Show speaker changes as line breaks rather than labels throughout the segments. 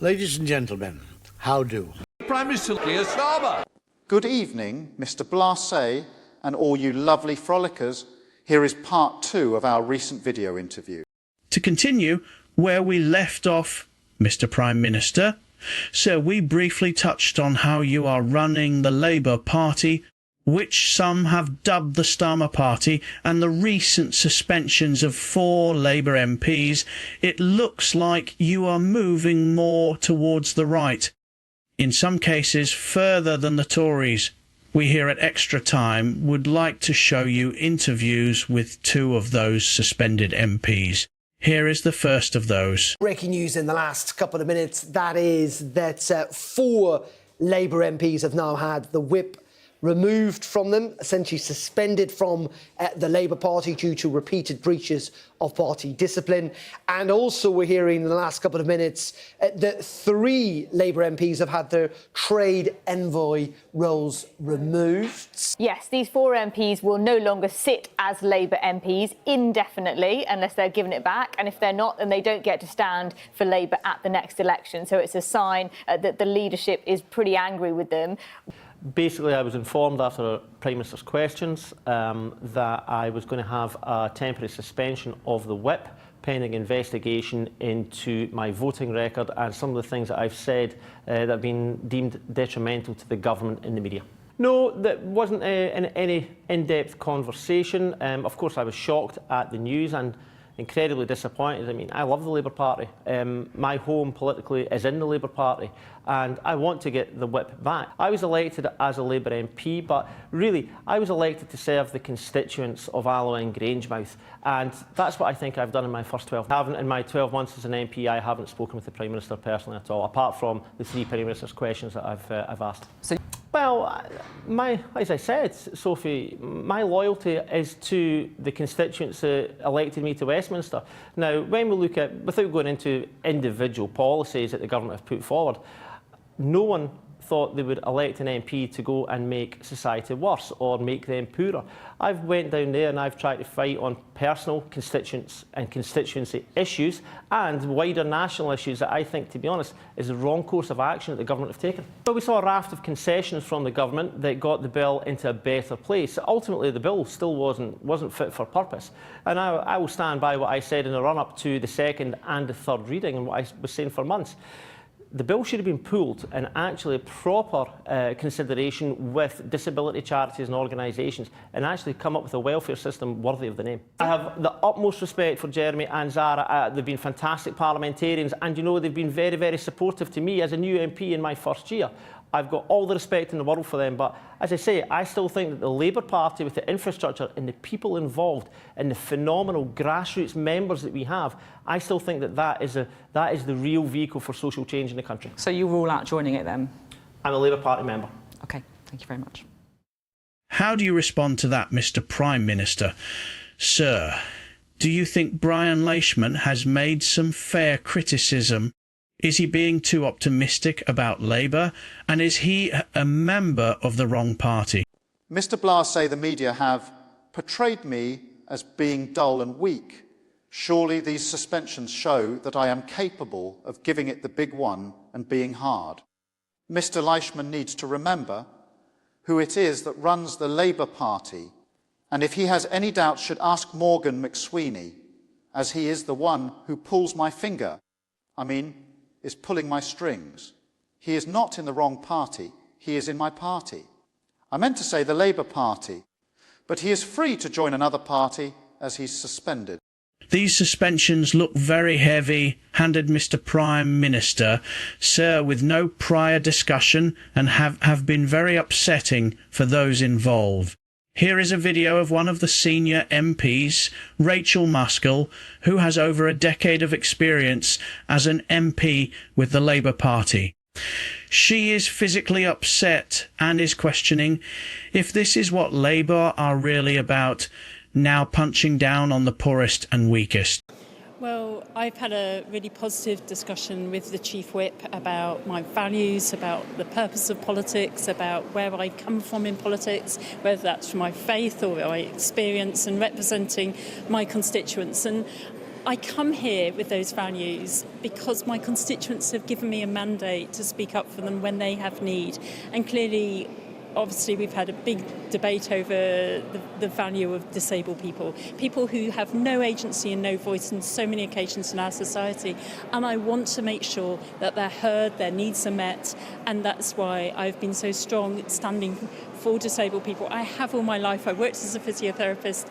Ladies and gentlemen, how do?
Prime Minister Kier.
Good evening, Mr. Blase and all you lovely frolickers. Here is part 2 of our recent video interview.
To continue where we left off, Mr. Prime Minister, so we briefly touched on how you are running the Labour Party, which some have dubbed the Starmer Party, and the recent suspensions of 4 Labour MPs. It looks like you are moving more towards the right, in some cases further than the Tories. We here at Extra Time would like to show you interviews with 2 of those suspended MPs. Here is the first of those.
Breaking news in the last couple of minutes, that is that 4 Labour MPs have now had the whip removed from them, essentially suspended from the Labour Party due to repeated breaches of party discipline. And also we're hearing in the last couple of minutes that 3 Labour MPs have had their trade envoy roles removed.
Yes, these 4 MPs will no longer sit as Labour MPs indefinitely unless they're given it back. And if they're not, then they don't get to stand for Labour at the next election. So it's a sign that the leadership is pretty angry with them.
Basically, I was informed after Prime Minister's questions that I was going to have a temporary suspension of the whip pending investigation into my voting record and some of the things that I've said that have been deemed detrimental to the government in the media. No, that wasn't any in-depth conversation. Of course, I was shocked at the news and incredibly disappointed. I mean, I love the Labour Party. My home politically is in the Labour Party, and I want to get the whip back. I was elected as a Labour MP, but really, I was elected to serve the constituents of Alloa and Grangemouth, and that's what I think I've done in my first 12. In my 12 months as an MP, I haven't spoken with the Prime Minister personally at all, apart from the 3 Prime Minister's questions that I've asked. Well, as I said, Sophie, my loyalty is to the constituents that elected me to Westminster. Now, when we look at, without going into individual policies that the government have put forward, no one thought they would elect an MP to go and make society worse or make them poorer. I've went down there and I've tried to fight on personal constituents and constituency issues and wider national issues that I think, to be honest, is the wrong course of action that the government have taken. But we saw a raft of concessions from the government that got the bill into a better place. Ultimately, the bill still wasn't fit for purpose. And I will stand by what I said in the run-up to the second and the third reading and what I was saying for months. The bill should have been pulled and actually proper consideration with disability charities and organisations and actually come up with a welfare system worthy of the name. I have the utmost respect for Jeremy and Zara. They've been fantastic parliamentarians and, you know, they've been very, very supportive to me as a new MP in my first year. I've got all the respect in the world for them, but as I say, I still think that the Labour Party, with the infrastructure and the people involved and the phenomenal grassroots members that we have, I still think that that is the real vehicle for social change in the country.
So you rule out joining it then?
I'm a Labour Party member.
OK, thank you very much.
How do you respond to that, Mr. Prime Minister? Sir, do you think Brian Leishman has made some fair criticism? Is he being too optimistic about Labour? And is he a member of the wrong party?
Mr. Blase, the media have portrayed me as being dull and weak. Surely these suspensions show that I am capable of giving it the big one and being hard. Mr. Leishman needs to remember who it is that runs the Labour Party, and if he has any doubts should ask Morgan McSweeney, as he is the one who pulls my finger. Is pulling my strings. He is not in the wrong party, he is in my party. I meant to say the Labour Party, but he is free to join another party as he's suspended.
These suspensions look very heavy-handed, Mr. Prime Minister, sir, with no prior discussion and have been very upsetting for those involved. Here is a video of one of the senior MPs, Rachel Muskell, who has over a decade of experience as an MP with the Labour Party. She is physically upset and is questioning if this is what Labour are really about, now punching down on the poorest and weakest.
Well, I've had a really positive discussion with the Chief Whip about my values, about the purpose of politics, about where I come from in politics, whether that's from my faith or my experience and representing my constituents. And I come here with those values because my constituents have given me a mandate to speak up for them when they have need. And clearly, obviously, we've had a big debate over the value of disabled people who have no agency and no voice on so many occasions in our society. And I want to make sure that they're heard, their needs are met, and that's why I've been so strong standing for disabled people. I have all my life. I worked as a physiotherapist.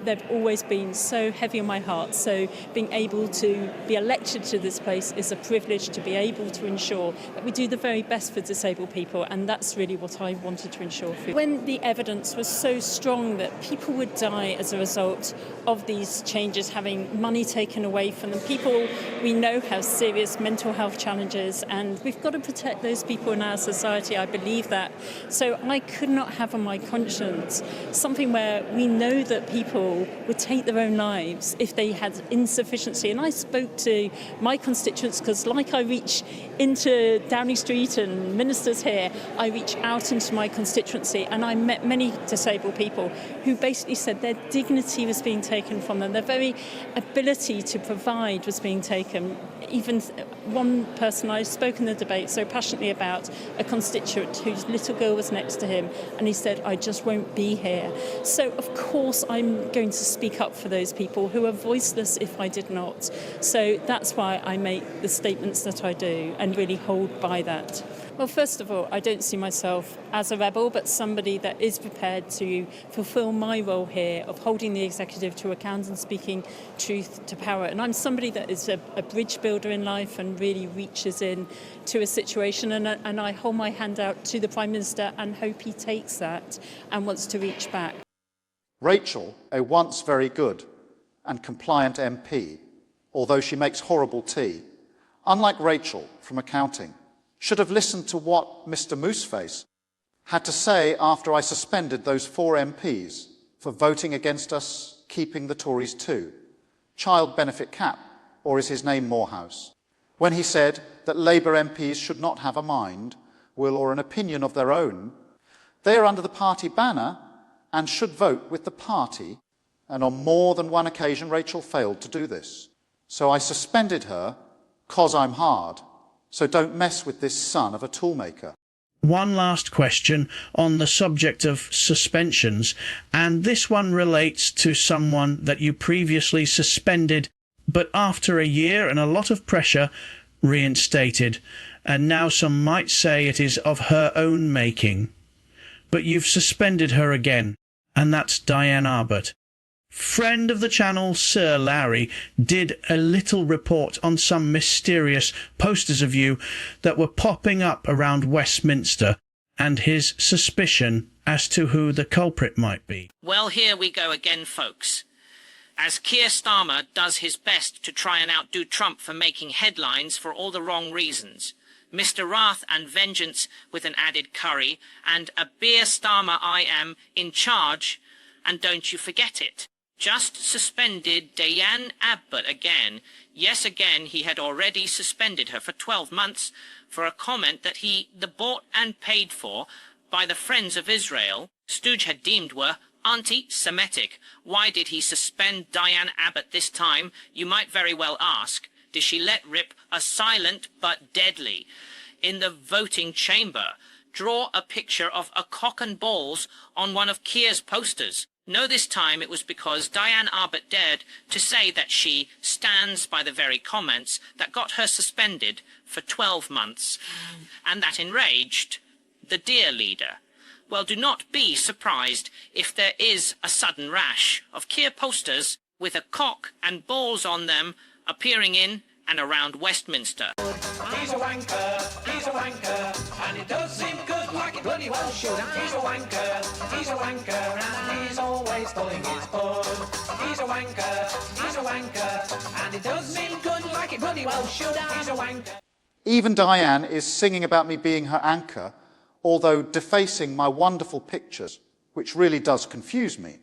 They've always been so heavy on my heart. So being able to be elected to this place is a privilege, to be able to ensure that we do the very best for disabled people, and that's really what I wanted to ensure. When the evidence was so strong that people would die as a result of these changes, having money taken away from them, people we know have serious mental health challenges, and we've got to protect those people in our society. I believe that. So I could not have on my conscience something where we know that people would take their own lives if they had insufficiency. And I spoke to my constituents because, like I reach into Downing Street and ministers here, I reach out into my constituency, and I met many disabled people who basically said their dignity was being taken from them, their very ability to provide was being taken. Even one person I spoke in the debate so passionately about, a constituent whose little girl was next to him, and he said, I just won't be here. So of course I'm going to speak up for those people who are voiceless if I did not. So that's why I make the statements that I do and really hold by that. Well, first of all, I don't see myself as a rebel, but somebody that is prepared to fulfil my role here of holding the executive to account and speaking truth to power. And I'm somebody that is a bridge builder in life and really reaches in to a situation. And I hold my hand out to the Prime Minister and hope he takes that and wants to reach back.
Rachel, a once very good and compliant MP, although she makes horrible tea, unlike Rachel from accounting, should have listened to what Mr. Mooseface had to say after I suspended those 4 MPs for voting against us keeping the Tories too. Child benefit cap, or is his name Morehouse? When he said that Labour MPs should not have a mind, will, or an opinion of their own, they are under the party banner and should vote with the party, and on more than one occasion Rachel failed to do this. So I suspended her 'cause I'm hard. So don't mess with this son of a toolmaker.
One last question on the subject of suspensions, and this one relates to someone that you previously suspended, but after a year and a lot of pressure, reinstated, and now some might say it is of her own making. But you've suspended her again, and that's Diane Arbut. Friend of the channel Sir Larry did a little report on some mysterious posters of you that were popping up around Westminster and his suspicion as to who the culprit might be.
Well, here we go again, folks. As Keir Starmer does his best to try and outdo Trump for making headlines for all the wrong reasons, Mr. Wrath and Vengeance with an added curry, and a beer Starmer I am in charge, and don't you forget it. Just suspended Diane Arbut again. Yes, again, he had already suspended her for 12 months for a comment that he, the bought and paid for by the Friends of Israel, Stooge had deemed were anti-Semitic. Why did he suspend Diane Arbut this time, you might very well ask? Did she let rip a silent but deadly? In the voting chamber, draw a picture of a cock and balls on one of Keir's posters. No, this time it was because Diane Arbut dared to say that she stands by the very comments that got her suspended for 12 months. And that enraged the dear leader. Well, do not be surprised if there is a sudden rash of Keir posters with a cock and balls on them appearing in and around Westminster.
He's a wanker, and it does seem good like it bloody well should. He's a wanker, and he's always pulling his bud. He's a wanker, and it does seem good like it bloody well should. He's a wanker.
Even Diane is singing about me being her anchor, although defacing my wonderful pictures, which really does confuse me.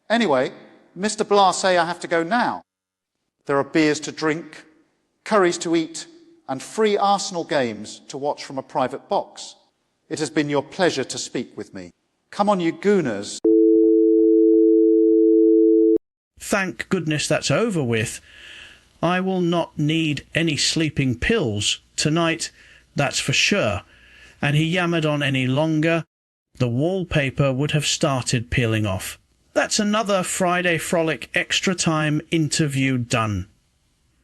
Anyway, Mr. Blase, I have to go now. There are beers to drink, curries to eat, and free Arsenal games to watch from a private box. It has been your pleasure to speak with me. Come on, you gooners.
Thank goodness that's over with. I will not need any sleeping pills tonight, that's for sure. And he yammered on any longer, the wallpaper would have started peeling off. That's another Friday Frolic Extra Time interview done.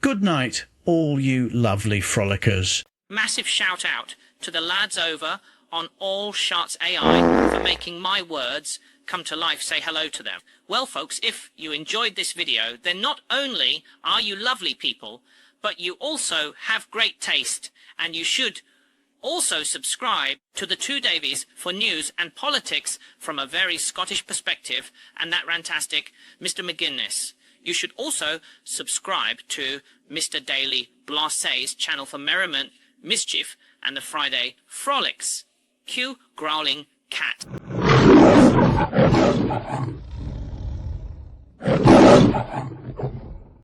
Good night, all you lovely frolickers.
Massive shout out to the lads over on ALLShorts AI for making my words come to life. Say hello to them. Well, folks, if you enjoyed this video, then not only are you lovely people, but you also have great taste, and you should also subscribe to the Two Davies for news and politics from a very Scottish perspective, and that rantastic Mr. McGuinness. You should also subscribe to Mr. Daily Blase's channel for merriment, mischief, and the Friday Frolics. Cue growling cat.